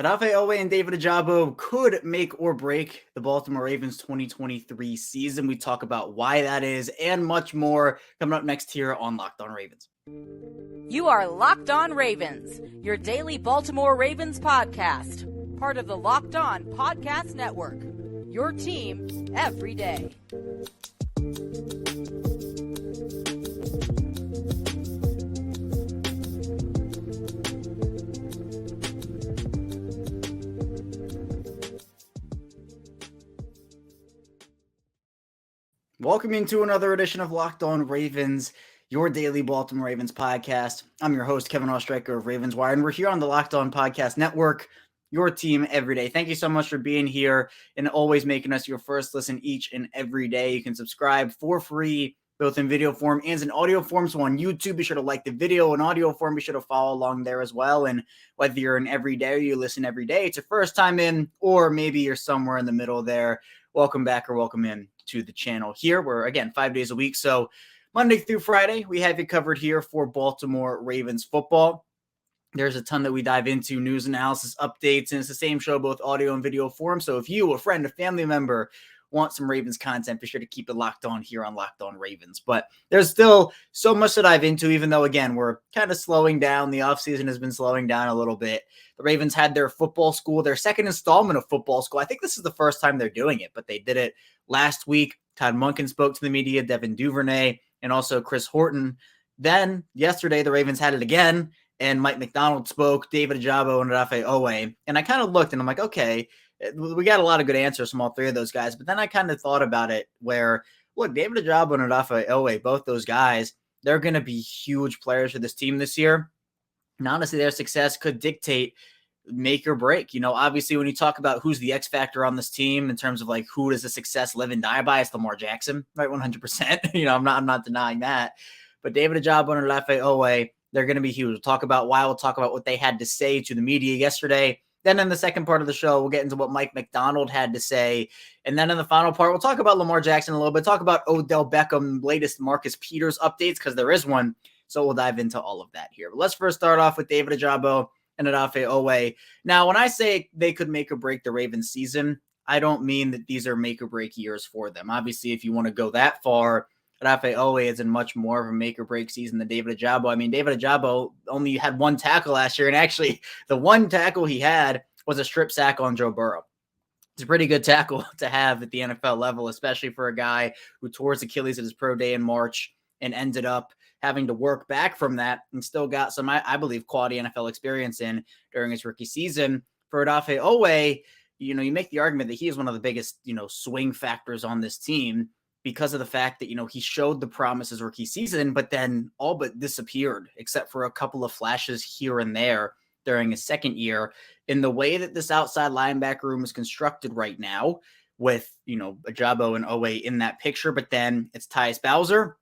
Odafe Oweh and David Ojabo could make or break the Baltimore Ravens 2023 season. We talk about why that is and much more coming up next here on Locked On Ravens. You are Locked On Ravens, your daily Baltimore Ravens podcast, part of the Locked On Podcast Network, your team every day. Welcome into another edition of Locked On Ravens, your daily Baltimore Ravens podcast. I'm your host, Kevin Ostreicher of Ravens Wire, and we're here on the Locked On Podcast Network, your team every day. Thank you so much for being here and always making us your first listen each and every day. You can subscribe for free, both in video form and in audio form. So on YouTube, be sure to like the video. In audio form, be sure to follow along there as well. And whether you're an everyday or you listen every day, it's your first time in, or maybe you're somewhere in the middle there, welcome back or welcome in to the channel here. We're, again, 5 days a week. So Monday through Friday, we have you covered here for Baltimore Ravens football. There's a ton that we dive into, news, analysis, updates, and it's the same show, both audio and video form. So if you, a friend, a family member, want some Ravens content, be sure to keep it locked on here on Locked On Ravens. But there's still so much to dive into, even though, again, we're kind of slowing down. The offseason has been slowing down a little bit. The Ravens had their football school, their second installment of football school. I think this is the first time they're doing it, but they did it last week. Todd Monken spoke to the media, Devin Duvernay, and also Chris Horton. Then yesterday, the Ravens had it again, and Mike Macdonald spoke, David Ojabo, and Odafe Oweh. And I kind of looked, and I'm like, okay, we got a lot of good answers from all three of those guys. But then I kind of thought about it where, look, David Ojabo and Odafe Oweh, both those guys, they're going to be huge players for this team this year. And honestly, their success could dictate make or break. You know, obviously, when you talk about who's the X factor on this team in terms of like who does the success live and die by, it's Lamar Jackson, right? 100%. You know, I'm not denying that. But David Ojabo and Odafe Oweh, they're going to be huge. We'll talk about why. We'll talk about what they had to say to the media yesterday. Then in the second part of the show, we'll get into what Mike Macdonald had to say. And then in the final part, we'll talk about Lamar Jackson a little bit, talk about Odell Beckham, latest Marcus Peters updates, because there is one. So we'll dive into all of that here. But let's first start off with David Ojabo and Odafe Oweh. Now, when I say they could make or break the Ravens season, I don't mean that these are make or break years for them. Obviously, if you want to go that far, Odafe Oweh is in much more of a make or break season than David Ojabo. I mean, David Ojabo only had one tackle last year, and actually the one tackle he had was a strip sack on Joe Burrow. It's a pretty good tackle to have at the NFL level, especially for a guy who tore his Achilles at his pro day in March and ended up having to work back from that and still got some, I believe, quality NFL experience in during his rookie season. For Odafe Oweh, you know, you make the argument that he is one of the biggest, you know, swing factors on this team because of the fact that, you know, he showed the promise his rookie season, but then all but disappeared except for a couple of flashes here and there during his second year. In the way that this outside linebacker room is constructed right now with, you know, Ojabo and Oweh in that picture, but then it's Tyus Bowser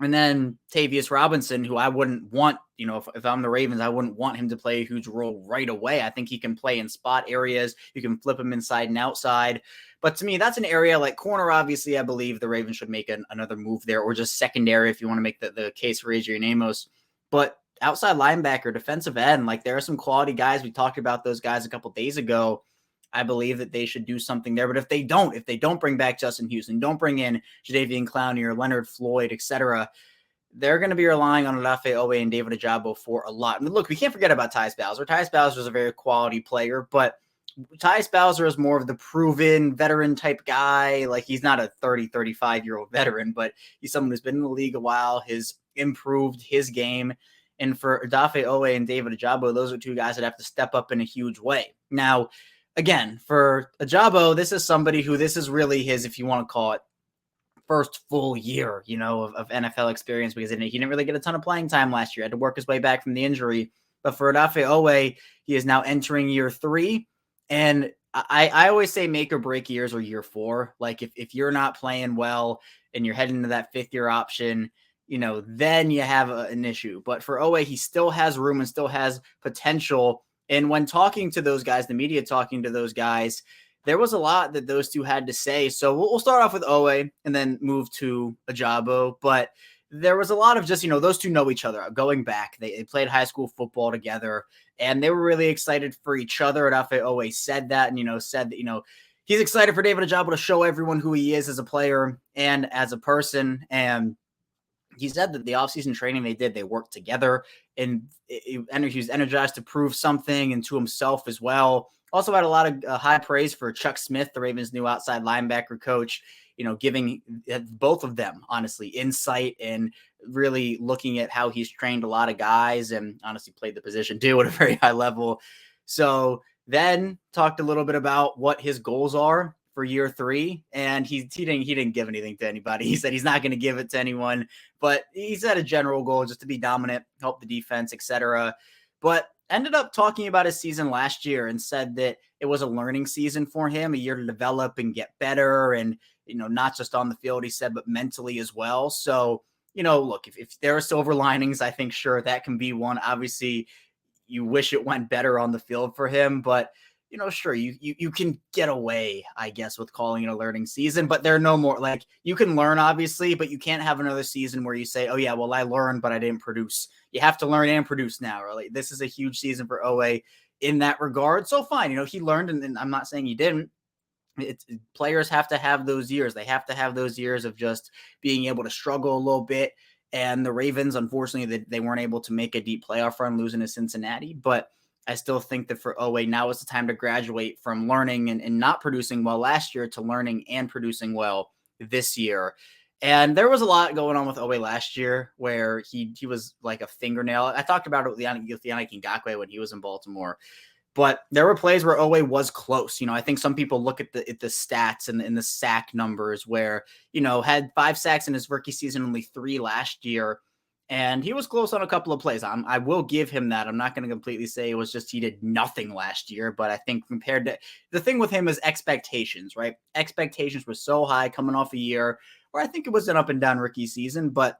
and then Tavius Robinson, who I wouldn't want, you know, if I'm the Ravens, I wouldn't want him to play a huge role right away. I think he can play in spot areas. You can flip him inside and outside. But to me, that's an area like corner. Obviously, I believe the Ravens should make another move there, or just secondary if you want to make the case for Adrian Amos. But outside linebacker, defensive end, like there are some quality guys. We talked about those guys a couple days ago. I believe that they should do something there. But if they don't bring back Justin Houston, don't bring in Jadeveon Clowney or Leonard Floyd, etc., they're going to be relying on Odafe Oweh and David Ojabo for a lot. I mean, look, we can't forget about Tyus Bowser. Tyus Bowser is a very quality player, but Tyus Bowser is more of the proven veteran type guy. Like he's not a 30, 35-year-old veteran, but he's someone who's been in the league a while, has improved his game. And for Odafe Oweh and David Ojabo, those are two guys that have to step up in a huge way. Now, again, for Ojabo, this is somebody who this is really his, if you want to call it, first full year, you know, of NFL experience because he didn't really get a ton of playing time last year. Had to work his way back from the injury. But for Odafe Oweh, he is now entering year 3. And I always say make or break years or year 4. Like if you're not playing well and you're heading into that 5th year option, you know, then you have an issue. But for Oweh, he still has room and still has potential. And when talking to those guys, the media talking to those guys, there was a lot that those two had to say. So we'll start off with Oweh and then move to Ojabo. But there was a lot of just, those two know each other going back. They played high school football together, and they were really excited for each other. Odafe Oweh said that, and, said that, he's excited for David Ojabo to show everyone who he is as a player and as a person. And he said that the offseason training they worked together, and he was energized to prove something and to himself as well. Also had a lot of high praise for Chuck Smith, the Ravens' new outside linebacker coach, giving both of them, honestly, insight and really looking at how he's trained a lot of guys and honestly played the position too at a very high level. So then talked a little bit about what his goals are for year 3, and he didn't give anything to anybody. He said he's not going to give it to anyone, but he set a general goal just to be dominant, help the defense, etc. But ended up talking about his season last year and said that it was a learning season for him, a year to develop and get better, and not just on the field, he said, but mentally as well. So look, if there are silver linings, I think sure that can be one. Obviously, you wish it went better on the field for him, but sure, you can get away, I guess, with calling it a learning season, but there are no more, like, you can learn, obviously, but you can't have another season where you say, oh yeah, well, I learned, but I didn't produce. You have to learn and produce now. Really, this is a huge season for Oweh in that regard. So fine, he learned, and I'm not saying he didn't. Players have to have those years. They have to have those years of just being able to struggle a little bit. And the Ravens, unfortunately, they weren't able to make a deep playoff run, losing to Cincinnati, but I still think that for Oweh, now is the time to graduate from learning and not producing well last year to learning and producing well this year. And there was a lot going on with Oweh last year where he was like a fingernail. I talked about it with Yannick Ngakoue when he was in Baltimore. But there were plays where Oweh was close. I think some people look at the stats and the sack numbers where, had 5 sacks in his rookie season, only 3 last year. And he was close on a couple of plays. I will give him that. I'm not going to completely say it was just he did nothing last year, but I think compared to the thing with him is expectations, right? Expectations were so high coming off a year where I think it was an up and down rookie season, but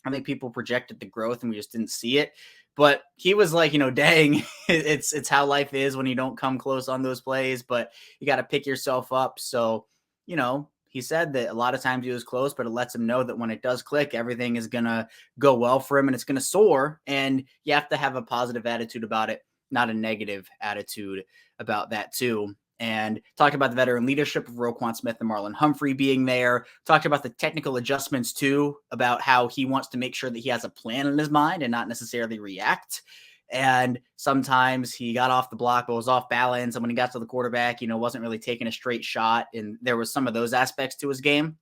I think people projected the growth and we just didn't see it. But he was like, dang, it's how life is when you don't come close on those plays, but you got to pick yourself up. So, he said that a lot of times he was close, but it lets him know that when it does click, everything is going to go well for him and it's going to soar. And you have to have a positive attitude about it, not a negative attitude about that too. And talked about the veteran leadership of Roquan Smith and Marlon Humphrey being there. Talked about the technical adjustments too, about how he wants to make sure that he has a plan in his mind and not necessarily react. And sometimes he got off the block, but was off balance. And when he got to the quarterback, wasn't really taking a straight shot. And there was some of those aspects to his game.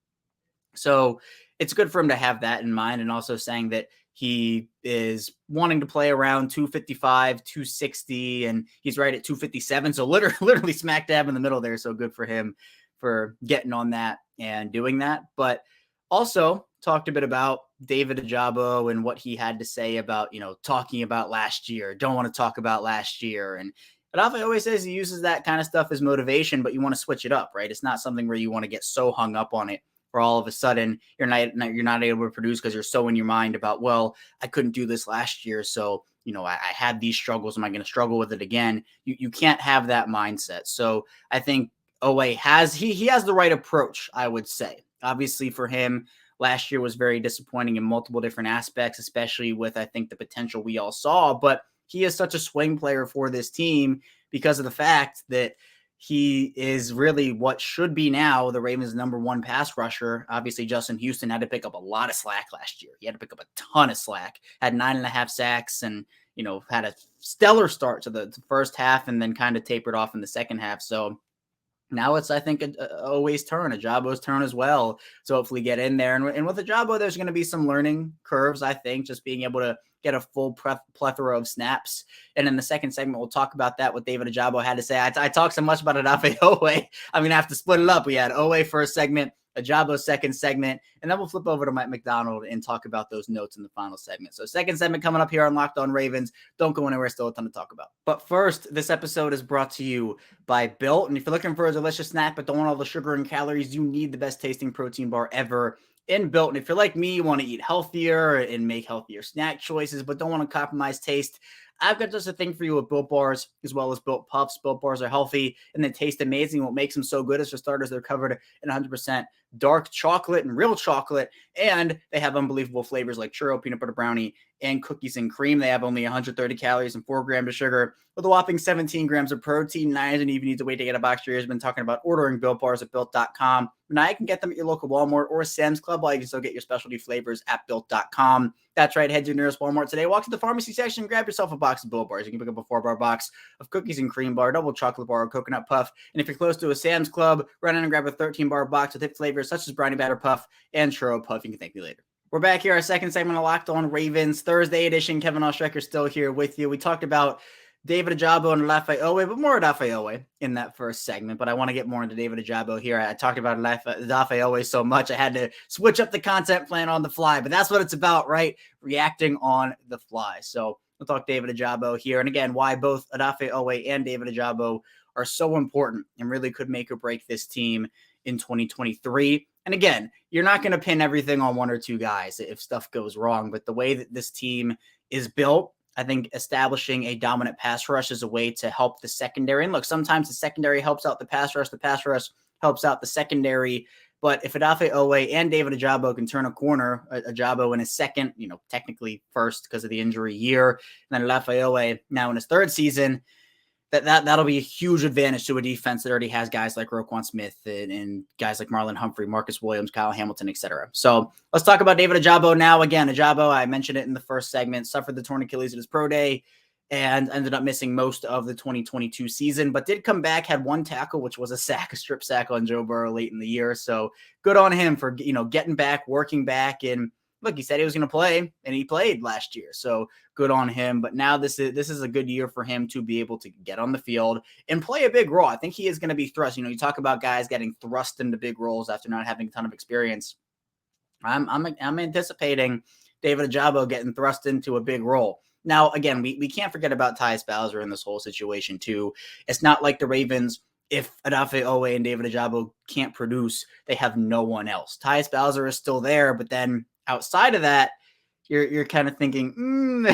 So it's good for him to have that in mind. And also saying that he is wanting to play around 255, 260, and he's right at 257. So literally smack dab in the middle there. So good for him for getting on that and doing that. But also talked a bit about David Ojabo and what he had to say about, talking about last year. Don't want to talk about last year. And Odafe always says he uses that kind of stuff as motivation, but you want to switch it up, right? It's not something where you want to get so hung up on it where all of a sudden you're not able to produce because you're so in your mind about, well, I couldn't do this last year. So, I had these struggles. Am I going to struggle with it again? You can't have that mindset. So I think Oweh has the right approach, I would say. Obviously for him, last year was very disappointing in multiple different aspects, especially with, I think, the potential we all saw. But he is such a swing player for this team because of the fact that he is really what should be now the Ravens' number 1 pass rusher. Obviously, Justin Houston had to pick up a lot of slack last year. He had to pick up a ton of slack, had 9.5 sacks and, had a stellar start to the first half and then kind of tapered off in the second half. So now it's, I think, Oweh's turn, Ojabo's turn as well. So hopefully get in there. And with Ojabo, there's going to be some learning curves, I think, just being able to get a full plethora of snaps. And in the second segment, we'll talk about that, what David Ojabo had to say. I talked so much about Odafe Oweh. I'm going to have to split it up. We had Oweh first segment, Ojabo second segment, and then we'll flip over to Mike Macdonald and talk about those notes in the final segment. So second segment coming up here on Locked On Ravens. Don't go anywhere, still a ton to talk about. But first, this episode is brought to you by Built. And if you're looking for a delicious snack but don't want all the sugar and calories, you need the best tasting protein bar ever in Built. And if you're like me, you want to eat healthier and make healthier snack choices, but don't want to compromise taste, I've got just a thing for you with Built Bars as well as Built Puffs. Built Bars are healthy and they taste amazing. What makes them so good is, for starters, they're covered in 100% dark chocolate and real chocolate, and they have unbelievable flavors like churro, peanut butter brownie, and cookies and cream. They have only 130 calories and 4 grams of sugar with a whopping 17 grams of protein. Now, I didn't even need to wait to get a box. I've been talking about ordering Built Bars at Built.com. Now you can get them at your local Walmart or Sam's Club, while you can still get your specialty flavors at Built.com. That's right. Head to your nearest Walmart today. Walk to the pharmacy section and grab yourself a box of Built Bars. You can pick up a 4-bar box of cookies and cream bar, double chocolate bar, or coconut puff. And if you're close to a Sam's Club, run in and grab a 13-bar box with hip flavors such as brownie batter puff and churro puff. You can thank me later. We're back here, our second segment of Locked On Ravens, Thursday edition. Kevin Ostreicher still here with you. We talked about David Ojabo and Odafe Oweh, but more Odafe Oweh in that first segment. But I want to get more into David Ojabo here. I talked about Odafe Oweh so much, I had to switch up the content plan on the fly. But that's what it's about, right? Reacting on the fly. So we'll talk David Ojabo here. And again, why both Odafe Oweh and David Ojabo are so important and really could make or break this team in 2023. And again, you're not going to pin everything on one or two guys if stuff goes wrong. But the way that this team is built, I think establishing a dominant pass rush is a way to help the secondary. And look, sometimes the secondary helps out the pass rush helps out the secondary. But if Odafe Oweh and David Ojabo can turn a corner, Ojabo in his second, technically first because of the injury year, and then Odafe Oweh now in his third season, that'll be a huge advantage to a defense that already has guys like Roquan Smith and guys like Marlon Humphrey, Marcus Williams, Kyle Hamilton, etc. So let's talk about David Ojabo now. Again, Ojabo, I mentioned it in the first segment, suffered the torn Achilles at his pro day and ended up missing most of the 2022 season, but did come back, had one tackle, which was a strip sack on Joe Burrow late in the year. So good on him for, getting back, working back. And look, he said he was going to play, and he played last year. So good on him. But now this is a good year for him to be able to get on the field and play a big role. I think he is going to be thrust. You talk about guys getting thrust into big roles after not having a ton of experience. I'm anticipating David Ojabo getting thrust into a big role. Now, again, we can't forget about Tyus Bowser in this whole situation too. It's not like the Ravens, if Odafe Oweh and David Ojabo can't produce, they have no one else. Tyus Bowser is still there, but then outside of that, you're kind of thinking,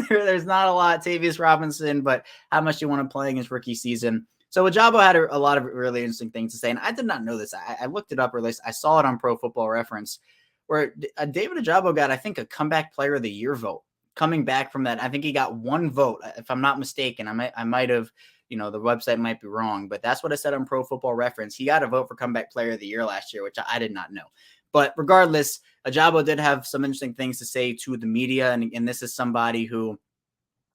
there's not a lot. Tavius Robinson, but how much do you want to play in his rookie season? So Ojabo had a lot of really interesting things to say, and I did not know this. I looked it up, or at least I saw it on Pro Football Reference, where David Ojabo got, I think, a Comeback Player of the Year vote. Coming back from that, I think he got one vote, if I'm not mistaken. I might have, the website might be wrong, but that's what it said on Pro Football Reference. He got a vote for Comeback Player of the Year last year, which I did not know. But regardless, Ojabo did have some interesting things to say to the media, and this is somebody who,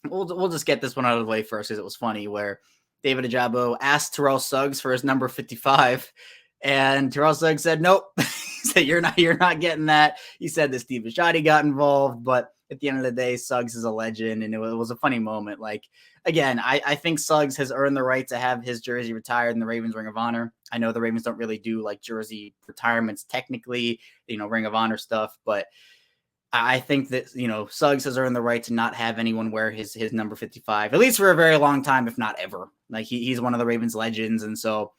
we'll just get this one out of the way first because it was funny, where David Ojabo asked Terrell Suggs for his number 55, and Terrell Suggs said, nope. He said, you're not getting that. He said that Steve Bisciotti got involved, but at the end of the day, Suggs is a legend, and it was a funny moment. Like, again, I think Suggs has earned the right to have his jersey retired in the Ravens Ring of Honor. I know the Ravens don't really do like jersey retirements technically, Ring of Honor stuff, but I think that, Suggs has earned the right to not have anyone wear his number 55, at least for a very long time, if not ever. Like, he's one of the Ravens legends. And so,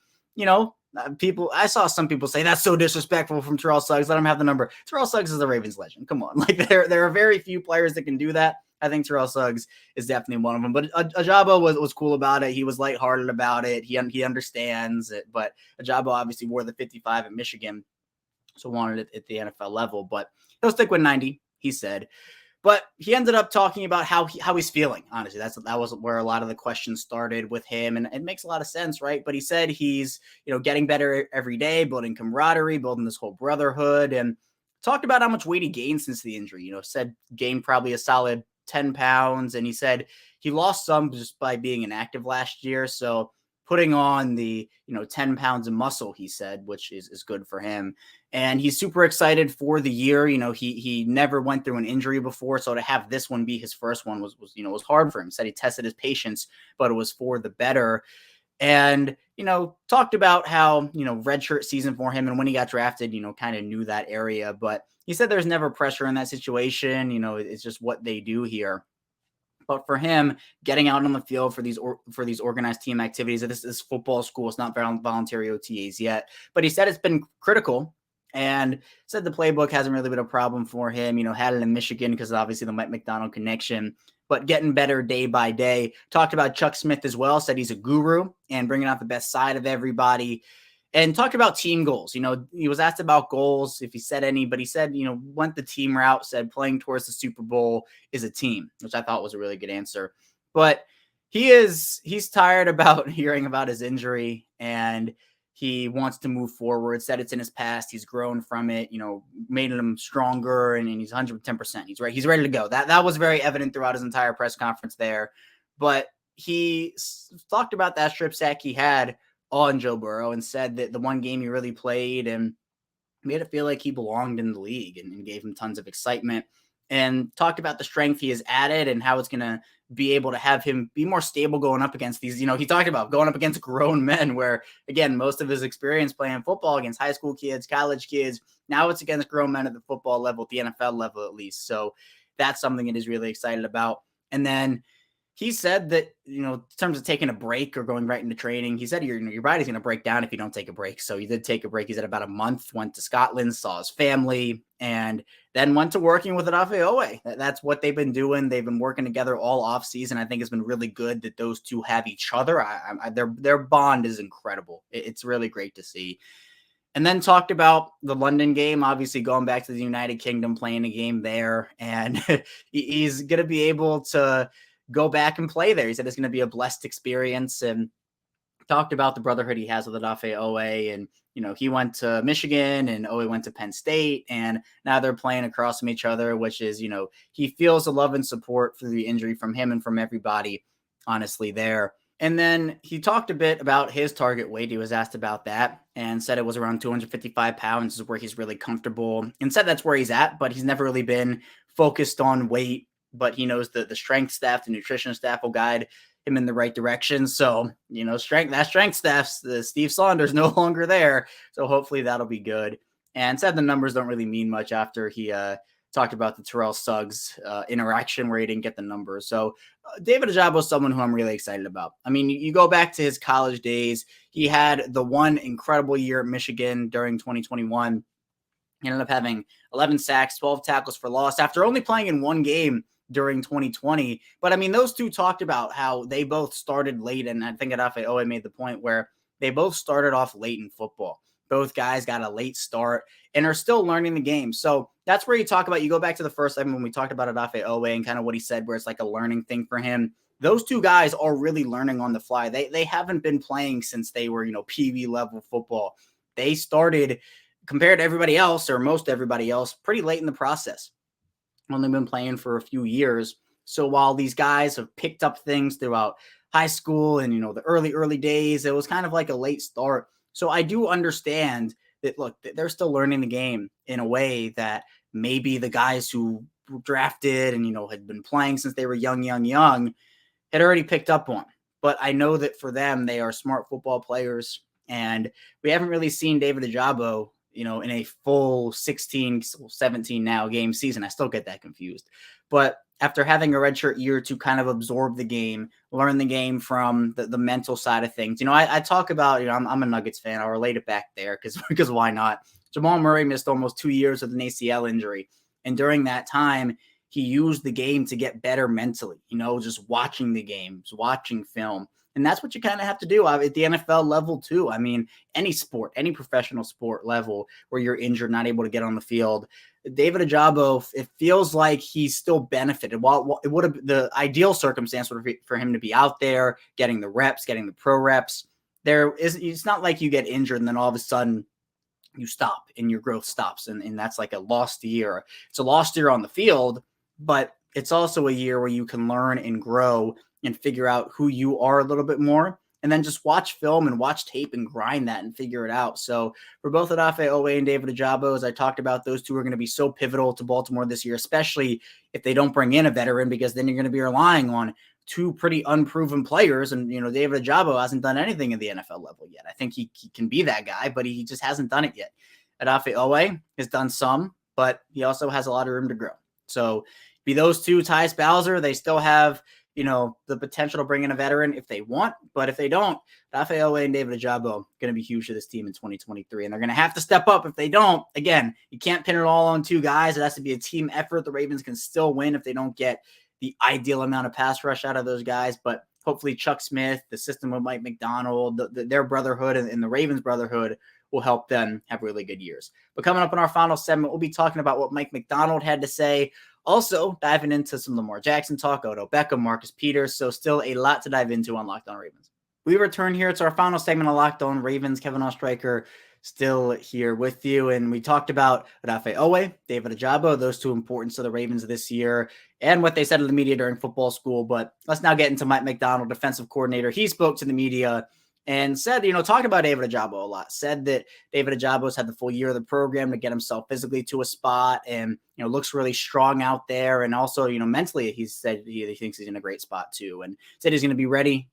I saw some people say that's so disrespectful from Terrell Suggs. Let him have the number. Terrell Suggs is the Ravens legend. Come on. Like, there are very few players that can do that. I think Terrell Suggs is definitely one of them. But Ojabo was cool about it. He was lighthearted about it. He understands it. But Ojabo obviously wore the 55 at Michigan, so wanted it at the NFL level. But he'll stick with 90, he said. But he ended up talking about how he's feeling. Honestly, that was where a lot of the questions started with him, and it makes a lot of sense, right? But he said he's getting better every day, building camaraderie, building this whole brotherhood, and talked about how much weight he gained since the injury. Said gained probably a solid 10 pounds, and he said he lost some just by being inactive last year. So putting on the 10 pounds of muscle, he said, which is good for him. And he's super excited for the year. He never went through an injury before, so to have this one be his first one was hard for him. Said he tested his patience, but it was for the better. And talked about how redshirt season for him, and when he got drafted, kind of knew that area. But he said there's never pressure in that situation. It's just what they do here. But for him, getting out on the field for these organized team activities, this is football school. It's not voluntary OTAs yet. But he said it's been critical, and said the playbook hasn't really been a problem for him. Had it in Michigan because obviously the Mike Macdonald connection. but getting better day by day. Talked about Chuck Smith as well, said he's a guru and bringing out the best side of everybody. And talked about team goals. He was asked about goals, if he said any, but he said, went the team route, said playing towards the Super Bowl is a team, which I thought was a really good answer. But he's tired about hearing about his injury, and he wants to move forward, said it's in his past. He's grown from it, made him stronger, and he's 110%. He's ready to go. That was very evident throughout his entire press conference there. But he talked about that strip sack he had on Joe Burrow and said that the one game he really played and made it feel like he belonged in the league and gave him tons of excitement, and talked about the strength he has added and how it's going to be able to have him be more stable going up against these, he talked about going up against grown men where, again, most of his experience playing football against high school kids, college kids, now it's against grown men at the football level, at the NFL level at least. So that's something that he's really excited about. And then he said that, in terms of taking a break or going right into training, he said your body's going to break down if you don't take a break. So he did take a break. He said about a month, went to Scotland, saw his family, and then went to working with Odafe Oweh. That's what they've been doing. They've been working together all off season. I think it's been really good that those two have each other. Their bond is incredible. It's really great to see. And then talked about the London game, obviously going back to the United Kingdom, playing a game there. And he's going to be able to go back and play there. He said it's going to be a blessed experience, and talked about the brotherhood he has with Odafe Oweh. And, he went to Michigan and Oweh went to Penn State, and now they're playing across from each other, which is, he feels the love and support through the injury from him and from everybody, honestly, there. And then he talked a bit about his target weight. He was asked about that and said it was around 255 pounds is where he's really comfortable, and said that's where he's at, but he's never really been focused on weight. But he knows that the strength staff, the nutrition staff will guide him in the right direction. So, strength staff, the Steve Saunders no longer there. So hopefully that'll be good. And said the numbers don't really mean much after he talked about the Terrell Suggs interaction where he didn't get the numbers. So David Ojabo is someone who I'm really excited about. I mean, you go back to his college days. He had the one incredible year at Michigan during 2021. He ended up having 11 sacks, 12 tackles for loss after only playing in one game during 2020. But I mean, those two talked about how they both started late. And I think Odafe Oweh made the point where they both started off late in football. Both guys got a late start and are still learning the game. So that's where you talk about, you go back to the first time when we talked about Odafe Oweh and kind of what he said, where it's like a learning thing for him. Those two guys are really learning on the fly. They haven't been playing since they were, PV level football. They started, compared to everybody else or most everybody else, pretty late in the process. Only been playing for a few years. So while these guys have picked up things throughout high school and, the early days, it was kind of like a late start. So I do understand that, look, they're still learning the game in a way that maybe the guys who were drafted and, had been playing since they were young had already picked up on. But I know that for them, they are smart football players. And we haven't really seen David Ojabo, in a full 16, 17 now game season. I still get that confused. But after having a redshirt year to kind of absorb the game, learn the game from the mental side of things. I talk about, I'm a Nuggets fan. I'll relate it back there because why not? Jamal Murray missed almost 2 years with an ACL injury. And during that time, he used the game to get better mentally, just watching the games, watching film. And that's what you kind of have to do at the NFL level too. I mean, any sport, any professional sport level where you're injured, not able to get on the field. David Ojabo, it feels like he's still benefited. While it would have, the ideal circumstance would be for him to be out there, getting the reps, getting the pro reps. It's not like you get injured and then all of a sudden you stop and your growth stops. And that's like a lost year. It's a lost year on the field, but it's also a year where you can learn and grow and figure out who you are a little bit more, and then just watch film and watch tape and grind that and figure it out. So for both Odafe Oweh and David Ojabo, as I talked about, those two are going to be so pivotal to Baltimore this year, especially if they don't bring in a veteran, because then you're going to be relying on two pretty unproven players. And, David Ojabo hasn't done anything at the NFL level yet. I think he can be that guy, but he just hasn't done it yet. Odafe Oweh has done some, but he also has a lot of room to grow. So be those two, Tyus Bowser, they still have, the potential to bring in a veteran if they want, but if they don't, Odafe Oweh and David Ojabo going to be huge to this team in 2023, and they're going to have to step up. If they don't, again, you can't pin it all on two guys. It has to be a team effort. The Ravens can still win if they don't get the ideal amount of pass rush out of those guys, but hopefully Chuck Smith, the system with Mike Macdonald, their brotherhood and the Ravens brotherhood will help them have really good years. But coming up in our final segment, we'll be talking about what Mike Macdonald had to say. Also, diving into some Lamar Jackson talk, Odell Beckham, Marcus Peters. So still a lot to dive into on Locked On Ravens. We return here to our final segment of Locked On Ravens. Kevin Ostraker still here with you. And we talked about Odafe Oweh, David Ojabo, those two importance to the Ravens this year, and what they said to the media during football school. But let's now get into Mike Macdonald, defensive coordinator. He spoke to the media and said, talked about David Ojabo a lot, said that David Ojabo's had the full year of the program to get himself physically to a spot and, looks really strong out there. And also, mentally, he said he thinks he's in a great spot too. And said he's going to be ready,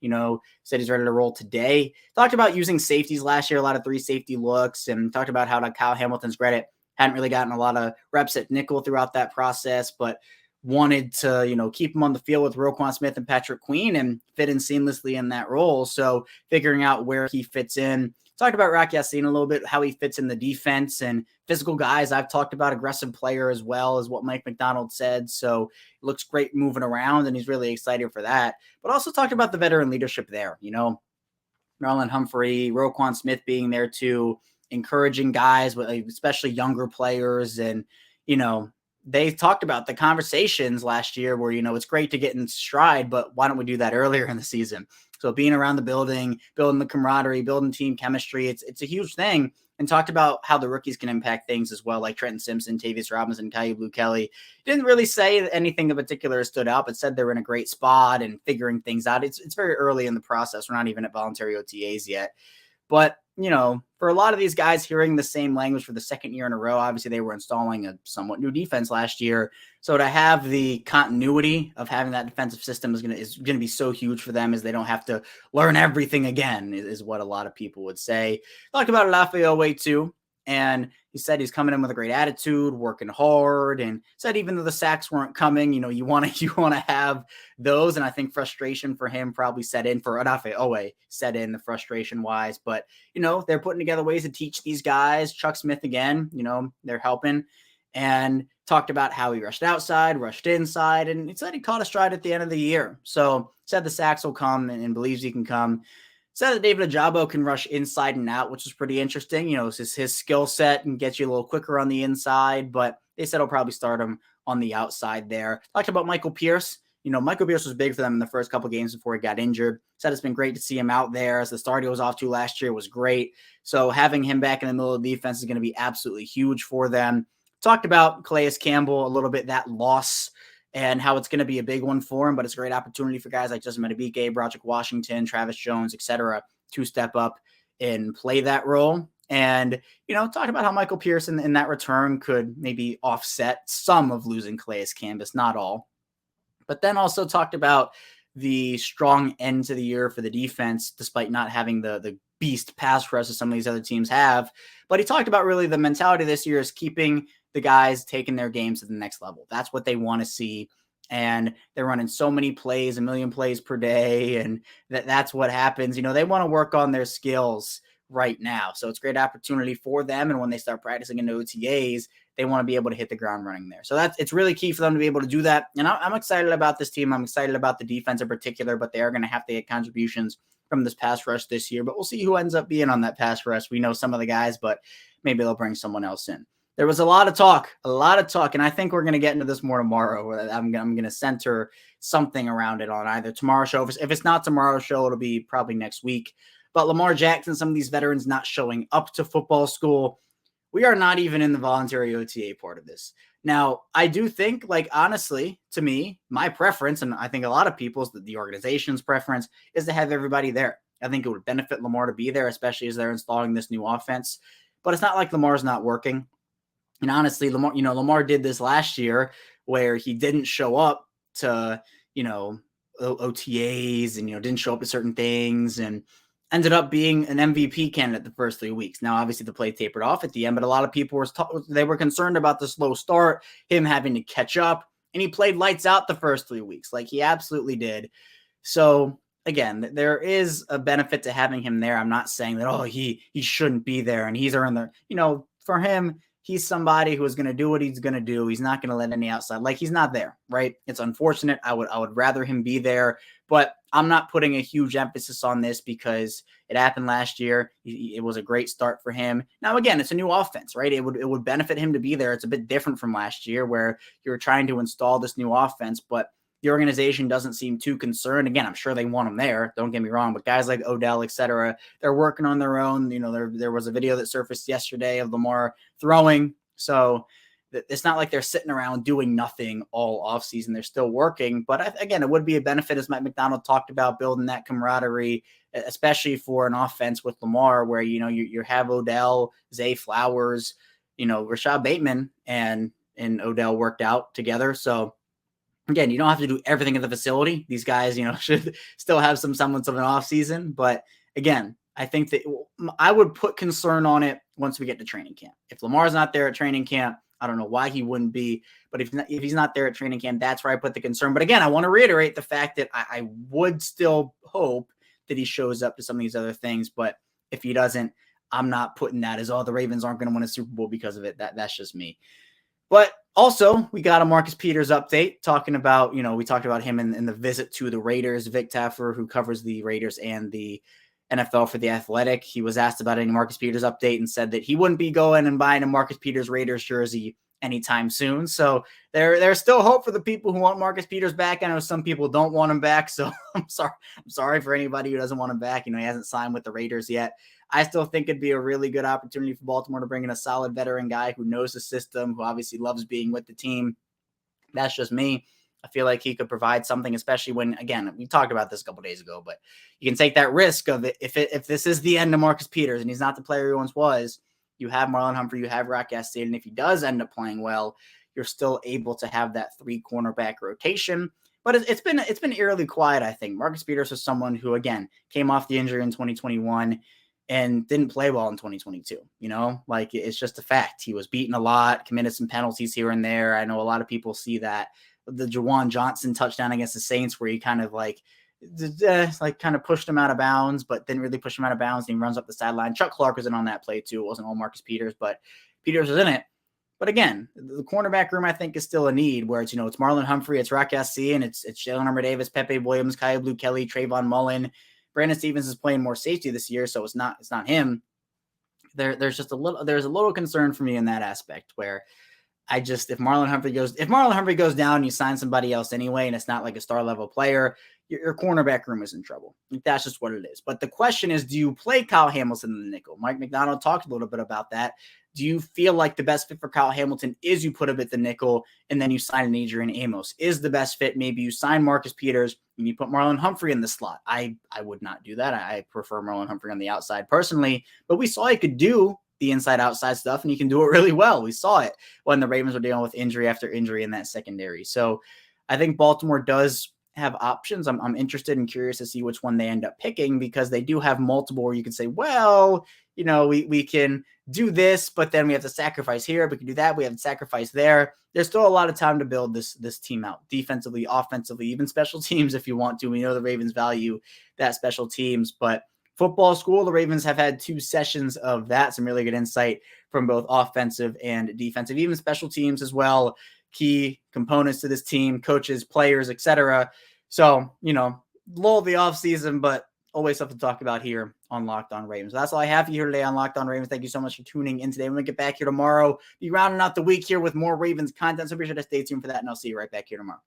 said he's ready to roll today. Talked about using safeties last year, a lot of 3 safety looks, and talked about how, to Kyle Hamilton's credit, hadn't really gotten a lot of reps at nickel throughout that process, but wanted to, keep him on the field with Roquan Smith and Patrick Queen and fit in seamlessly in that role. So figuring out where he fits in. Talked about Rock Ya-Sin a little bit, how he fits in the defense and physical guys. I've talked about aggressive player as well as what Mike Macdonald said. So it looks great moving around and he's really excited for that. But also talked about the veteran leadership there, Marlon Humphrey, Roquan Smith being there too, encouraging guys, especially younger players. And, they talked about the conversations last year where, it's great to get in stride, but why don't we do that earlier in the season? So being around the building, building the camaraderie, building team chemistry, it's a huge thing. And talked about how the rookies can impact things as well, like Trenton Simpson, Tavius Robinson, Kyu Blue Kelly. Didn't really say anything in particular stood out, but said they're in a great spot and figuring things out. It's very early in the process. We're not even at voluntary OTAs yet. But, for a lot of these guys hearing the same language for the second year in a row, obviously they were installing a somewhat new defense last year. So to have the continuity of having that defensive system is going to be so huge for them, as they don't have to learn everything again, is what a lot of people would say. Talked about Odafe Oweh too. And he said he's coming in with a great attitude, working hard, and said even though the sacks weren't coming, you want to have those. And I think frustration for him probably set in, for Odafe Oweh set in, the frustration wise. But, they're putting together ways to teach these guys. Chuck Smith again, they're helping. And talked about how he rushed outside, rushed inside, and he said he caught a stride at the end of the year. So said the sacks will come and believes he can come. Said that David Ojabo can rush inside and out, which is pretty interesting. It's his skill set and gets you a little quicker on the inside, but they said he'll probably start him on the outside there. Talked about Michael Pierce. Michael Pierce was big for them in the first couple games before he got injured. Said it's been great to see him out there, as the start he was off to last year was great. So having him back in the middle of the defense is going to be absolutely huge for them. Talked about Calais Campbell a little bit, that loss, and how it's going to be a big one for him, but it's a great opportunity for guys like Justin Madubuike, Broderick Washington, Travis Jones, etc., to step up and play that role. And, talk about how Michael Pierce in that return could maybe offset some of losing Calais Campbell, not all. But then also talked about the strong end to the year for the defense, despite not having the beast pass rush that some of these other teams have. But he talked about really the mentality this year is keeping the guys taking their games to the next level. That's what they want to see. And they're running so many plays, 1 million plays per day. And that's what happens. They want to work on their skills right now. So it's a great opportunity for them. And when they start practicing in OTAs, they want to be able to hit the ground running there. So it's really key for them to be able to do that. And I'm excited about this team. I'm excited about the defense in particular, but they are going to have to get contributions from this pass rush this year. But we'll see who ends up being on that pass rush. We know some of the guys, but maybe they'll bring someone else in. There was a lot of talk, and I think we're going to get into this more tomorrow. I'm going to center something around it on either tomorrow's show. If it's not tomorrow's show, it'll be probably next week. But Lamar Jackson, some of these veterans not showing up to football school. We are not even in the voluntary OTA part of this. Now, I do think, honestly, to me, my preference, and I think a lot of people's, the organization's preference, is to have everybody there. I think it would benefit Lamar to be there, especially as they're installing this new offense. But it's not like Lamar's not working. And honestly, Lamar did this last year where he didn't show up to, OTAs and, didn't show up to certain things and ended up being an MVP candidate the first 3 weeks. Now, obviously the play tapered off at the end, but a lot of people were concerned about the slow start, him having to catch up, and he played lights out the first 3 weeks. He absolutely did. So again, there is a benefit to having him there. I'm not saying that, he shouldn't be there and he's earned the, for him, he's somebody who is going to do what he's going to do. He's not going to let any outside, like he's not there, right? It's unfortunate. I would rather him be there, but I'm not putting a huge emphasis on this because it happened last year. It was a great start for him. Now, again, it's a new offense, right? It would benefit him to be there. It's a bit different from last year where you're trying to install this new offense, but the organization doesn't seem too concerned. Again, I'm sure they want him there. Don't get me wrong, but guys like Odell, et cetera, they're working on their own. You know, there was a video that surfaced yesterday of Lamar throwing. So it's not like they're sitting around doing nothing all offseason. They're still working. But again, it would be a benefit, as Mike Macdonald talked about, building that camaraderie, especially for an offense with Lamar, where, you know, you have Odell, Zay Flowers, you know, Rashad Bateman and Odell worked out together. So again, you don't have to do everything at the facility. These guys, you know, should still have some semblance of an off season. But again, I think that I would put concern on it once we get to training camp. If Lamar's not there at training camp, I don't know why he wouldn't be. But if he's not there at training camp, that's where I put the concern. But again, I want to reiterate the fact that I would still hope that he shows up to some of these other things. But if he doesn't, I'm not putting that as, oh, the Ravens aren't going to win a Super Bowl because of it. That's just me. But also, we got a Marcus Peters update talking about, you know, we talked about him in the visit to the Raiders. Vic Taffer, who covers the Raiders and the NFL for The Athletic, he was asked about any Marcus Peters update and said that he wouldn't be going and buying a Marcus Peters Raiders jersey anytime soon. So there's still hope for the people who want Marcus Peters back. I know some people don't want him back, so I'm sorry for anybody who doesn't want him back. You know, he hasn't signed with the Raiders yet. I still think it'd be a really good opportunity for Baltimore to bring in a solid veteran guy who knows the system, who obviously loves being with the team. That's just me. I feel like he could provide something, especially when, again, we talked about this a couple days ago, but you can take that risk of it. If this is the end of Marcus Peters and he's not the player he once was, you have Marlon Humphrey, you have Rock Ya-Sin, and if he does end up playing well, you're still able to have that 3 cornerback rotation. But it's been eerily quiet, I think. Marcus Peters was someone who, again, came off the injury in 2021 and didn't play well in 2022. You know, like, it's just a fact. He was beaten a lot, committed some penalties here and there. I know a lot of people see that. The Jawan Johnson touchdown against the Saints, where he kind of kind of pushed him out of bounds, but didn't really push him out of bounds. And he runs up the sideline. Chuck Clark was in on that play too. It wasn't all Marcus Peters, but Peters was in it. But again, the cornerback room, I think, is still a need, where it's, you know, it's Marlon Humphrey, it's Rock Ya-Sin, it's Jalen Armour-Davis, Pepe Williams, Kaya Blue Kelly, Trayvon Mullen. Brandon Stevens is playing more safety this year, so it's not him. There's a little concern for me in that aspect, where if Marlon Humphrey goes down and you sign somebody else anyway, and it's not like a star level player, your cornerback room is in trouble. That's just what it is. But the question is, do you play Kyle Hamilton in the nickel? Mike Macdonald talked a little bit about that. Do you feel like the best fit for Kyle Hamilton is you put him at the nickel and then you sign an Adrian Amos? Is the best fit maybe you sign Marcus Peters and you put Marlon Humphrey in the slot? I would not do that. I prefer Marlon Humphrey on the outside personally, but we saw he could do the inside-outside stuff, and he can do it really well. We saw it when the Ravens were dealing with injury after injury in that secondary. So I think Baltimore does have options. I'm interested and curious to see which one they end up picking, because they do have multiple where you can say, well, you know, we can do this, but then we have to sacrifice here. We can do that. We have to sacrifice there. There's still a lot of time to build this team out defensively, offensively, even special teams if you want to. We know the Ravens value that special teams, but football school, the Ravens have had 2 sessions of that. Some really good insight from both offensive and defensive, even special teams as well. Key components to this team, coaches, players, etc. So, you know, lull the offseason, but always stuff to talk about here on Locked On Ravens. That's all I have for you here today on Locked On Ravens. Thank you so much for tuning in today. I'm going to get back here tomorrow, be rounding out the week here with more Ravens content. So be sure to stay tuned for that, and I'll see you right back here tomorrow.